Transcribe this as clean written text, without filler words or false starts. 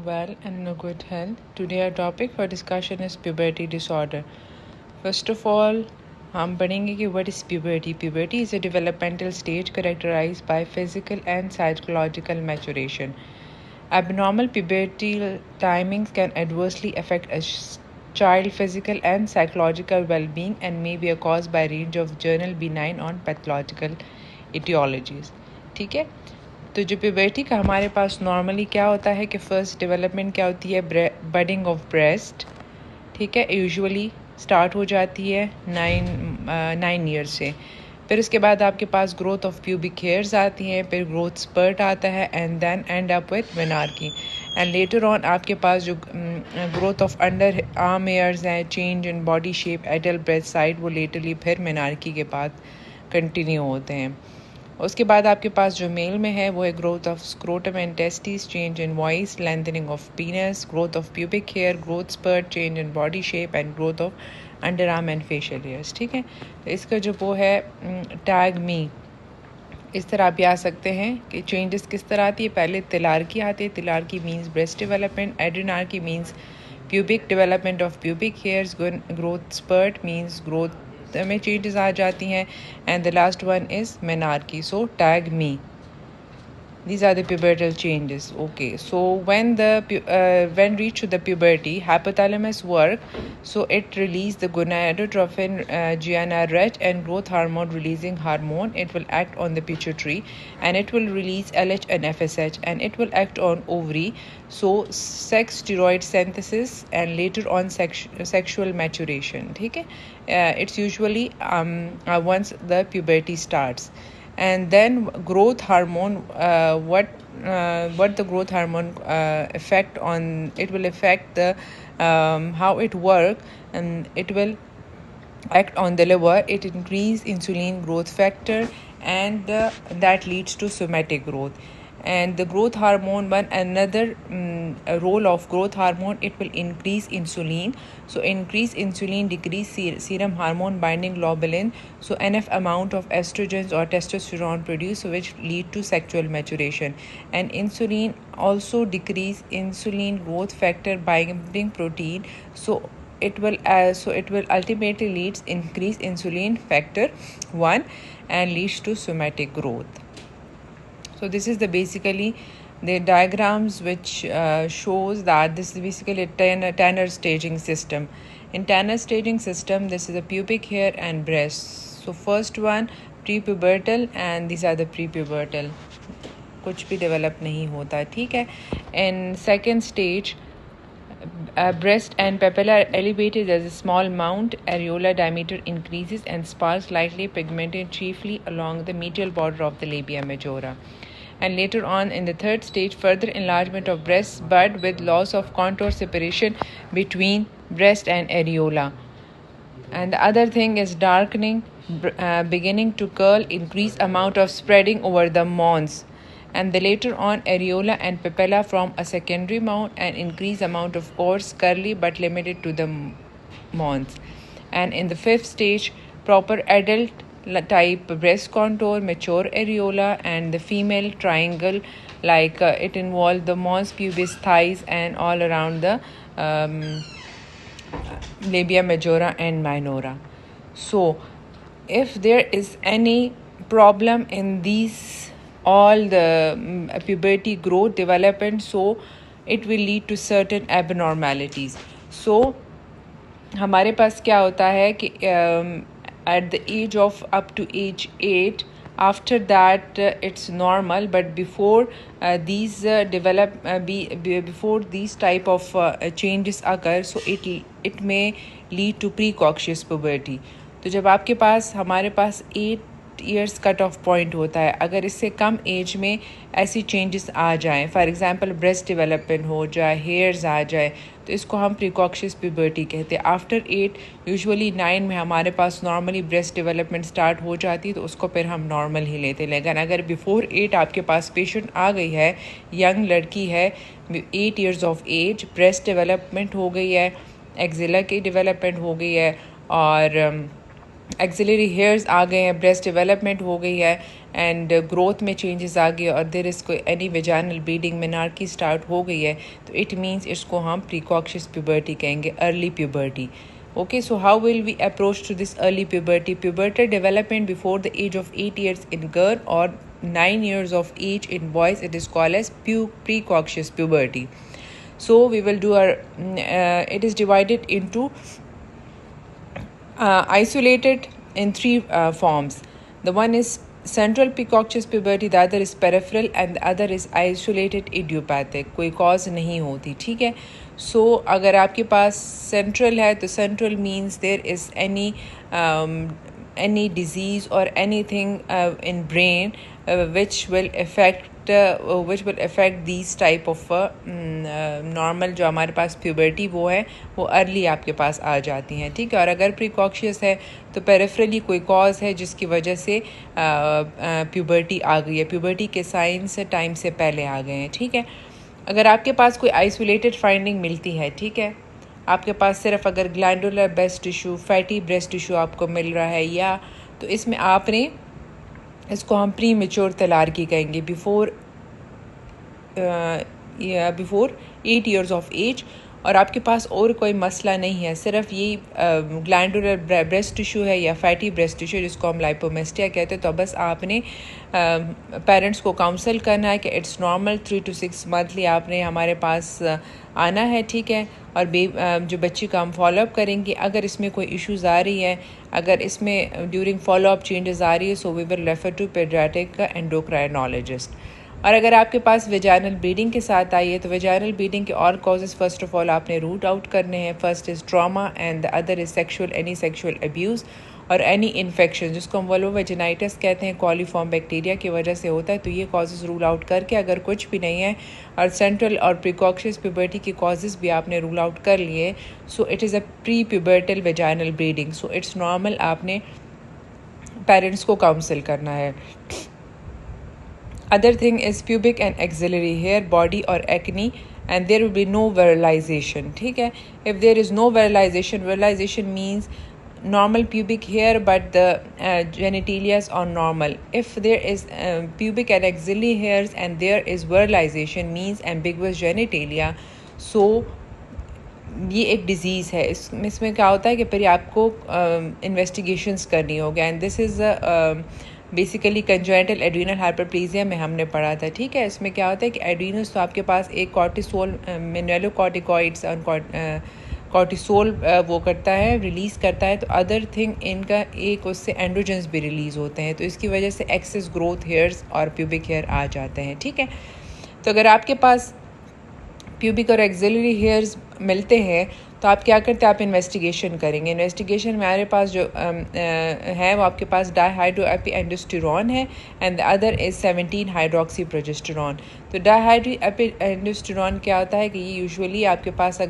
well and in a good health. Today our topic for discussion is puberty disorder. First of all, हम पढ़ेंगे कि what is puberty. Puberty is a developmental stage characterized by physical and psychological maturation. Abnormal pubertal timings can adversely affect a child physical and psychological well-being and may be caused by a range of general benign or pathological etiologies. ठीक है, तो जो puberty का हमारे पास normally क्या होता है कि फ़र्स्ट डेवलपमेंट क्या होती है, बडिंग ऑफ ब्रेस्ट. ठीक है, यूजुअली स्टार्ट हो जाती है 9 ईयर्स से. फिर उसके बाद आपके पास ग्रोथ ऑफ प्यूबिक हेयर्स आती हैं, फिर ग्रोथ स्पर्ट आता है and then end up with menarche. And later on आपके पास जो growth of under arm hairs हैं, change in body shape, adult breast side, वो लेटरली फिर मेनार्की के बाद कंटिन्यू होते हैं. उसके बाद आपके पास जो मेल में है वो है growth of scrotum and testis, change in voice, lengthening of penis, growth of pubic hair, growth spurt, change in body shape and growth of under arm and facial hairs. ठीक है, तो इसका जो वो है टैग मी, इस तरह आप आ सकते हैं कि चेंजेस किस तरह आती है. पहले तिलारकी आती है. Thelarche means breast development. Adrenarche means pubic development of pubic hairs. Growth spurt means growth में चेंजेस आ जाती हैं. And the last one is menarche. So tag me. These are the pubertal changes. Okay, so when reached to the puberty, hypothalamus work, so it release the gonadotrophin, GnRH, and growth hormone releasing hormone. It will act on the pituitary, and it will release LH and FSH, and it will act on ovary. So sex steroid synthesis and later on sexual maturation. ठीक है, it's usually once the puberty starts. And then growth hormone, what the growth hormone effect on it will affect the how it work, and it will act on the liver. It increase insulin growth factor, and that leads to somatic growth. And the growth hormone, one another role of growth hormone, it will increase insulin. So increase insulin, decrease serum hormone binding globulin, so enough amount of estrogens or testosterone produced, which lead to sexual maturation. And insulin also decrease insulin growth factor binding protein, so it will ultimately leads increase insulin factor 1 and leads to somatic growth. So this is basically the diagrams which shows that this is basically a Tanner staging system. In Tanner staging system, this is a pubic hair and breast. So first one prepubertal, and these are the prepubertal. कुछ भी develop नहीं होता. ठीक है. In second stage, breast and papilla are elevated as a small mount. Areola diameter increases and spars slightly pigmented, chiefly along the medial border of the labia majora. And later on in the third stage, further enlargement of breast bud with loss of contour separation between breast and areola. And the other thing is darkening, beginning to curl, increased amount of spreading over the mons. And the later on areola and papilla from a secondary mount, and increased amount of coarse, curly but limited to the mons. And in the fifth stage, proper adult type breast contour, mature areola, and the female triangle, like it involved the mons, pubis, thighs, and all around the labia majora and minora. So if there is any problem in these all the puberty growth development, so it will lead to certain abnormalities. So हमारे पास क्या होता है कि at the age of up to age 8, after that it's normal, but before these before these type of changes occur, so it may lead to precocious puberty. तो जब आपके पास हमारे पास 8 years cut off point होता है, अगर इससे कम as में ऐसी चेंजेस आ जाएं, फॉर एग्जांपल ब्रेस्ट डेवलपमेंट हो जाए, हेयर्स आ जाए, तो इसको हम प्रिकॉशियस प्यूबर्टी कहते हैं. आफ्टर 8 यूजुअली 9 में हमारे पास नॉर्मली ब्रेस्ट डेवलपमेंट स्टार्ट हो जाती है, तो उसको फिर हम नॉर्मल ही लेते हैं. लेकिन अगर बिफोर 8 आपके पास पेशेंट आ गई है, यंग लड़की है, 8 years of age, breast development हो गई है, एक्जिला की डेवलपमेंट हो गई है, और एक्सिलरी हेयर्स आ गए हैं, ब्रेस्ट डेवलपमेंट हो गई है, एंड ग्रोथ में चेंजेस आ गए और देर इज़ कोई any vaginal bleeding menarche start हो गई है, तो इट मीन्स इसको हम प्रीकॉक्शियस प्यूबर्टी कहेंगे, early puberty. Okay, so how will we approach to this early puberty? Pubertal development before the age of 8 years in girl or 9 years of age in boys, it is called as precocious puberty. So we will do our, it is divided into isolated in three forms. The one is central precocious puberty, the other is peripheral and the other is isolated idiopathic. कोई cause नहीं होती, ठीक है. So अगर आपके पास central है तो central means there is any disease or anything in brain which will affect these type of normal जो हमारे पास puberty वो है वो early आपके पास आ जाती हैं, ठीक है. और अगर precocious है तो peripherally कोई cause है जिसकी वजह से puberty आ गई है, puberty के signs टाइम से पहले आ गए हैं, ठीक है. अगर आपके पास कोई isolated finding मिलती है, ठीक है, आपके पास सिर्फ अगर glandular breast tissue, fatty breast tissue आपको मिल रहा है या तो इसमें आपने इसको हम प्री मेच्योर तलारकी कहेंगे, बिफोर 8 years ऑफ एज. और आपके पास और कोई मसला नहीं है, सिर्फ ये ग्लैंडुलर ब्रेस्ट टिश्यू है या फैटी ब्रेस्ट टिश्यू जिसको हम लाइपोमेस्टिया कहते हैं, तो बस आपने पेरेंट्स को काउंसल करना है कि इट्स नॉर्मल 3 to 6 मंथली आपने हमारे पास आना है, ठीक है. और जो बच्ची का हम फॉलोअप करेंगे, अगर इसमें कोई इश्यूज़ आ रही है, अगर इसमें ड्यूरिंग फॉलोअप चेंजेस आ रही है, so we will refer to paediatric endocrinologist. और अगर आपके पास वेजाइनल ब्लीडिंग के साथ आई है तो वेजाइनल ब्लीडिंग के और कॉजेज़ फर्स्ट ऑफ ऑल आपने रूट आउट करने हैं. First is trauma and the other is any sexual abuse और एनी इन्फेक्शन जिसको हम वल्वोवेजिनाइटिस कहते हैं, कॉलीफॉर्म बैक्टीरिया की वजह से होता है. तो ये कॉजेज़ रूल आउट करके अगर कुछ भी नहीं है और सेंट्रल और प्रीकॉक्शियस प्यूबर्टी के कॉजेज़ भी आपने रूल आउट कर लिए, so it is a pre pubertal vaginal bleeding. So it's normal, आपने पेरेंट्स को काउंसिल करना है. Other thing is pubic and axillary hair, body or acne, and there will be no virilization, ठीक है. If there is no virilization means normal pubic hair but the genitalia are normal. If there is pubic and axillary hairs and there is virilization means ambiguous genitalia, so ये एक disease है. इसमें क्या होता है कि फिर आपको इन्वेस्टिगेशंस करनी होगी. And this is basically congenital adrenal hyperplasia में हमने पढ़ा था, ठीक है. इसमें क्या होता है कि एड्रीनल्स तो आपके पास एक कॉर्टिसोल मिनरलोकॉर्टिकॉइड्स और कॉर्टिसोल वो करता है, रिलीज़ करता है. तो अदर थिंग इनका एक उससे एंड्रोजन्स भी रिलीज़ होते हैं, तो इसकी वजह से एक्सेस ग्रोथ हेयर्स और प्यूबिक हेयर आ जाते हैं, ठीक है. तो अगर आपके पास प्यूबिक और एक्सिलरी हेयर्स मिलते हैं तो आप क्या करते हैं, आप इन्वेस्टिगेशन करेंगे. इन्वेस्टिगेशन में हमारे पास जो है वो आपके पास डाईहाइड्रोएपीएंडोस्टेरॉन है and the other is 17 hydroxy progesterone. तो डाईहाइड्रोएपीएंडोस्टेरॉन क्या होता है कि ये यूजुअली आपके पास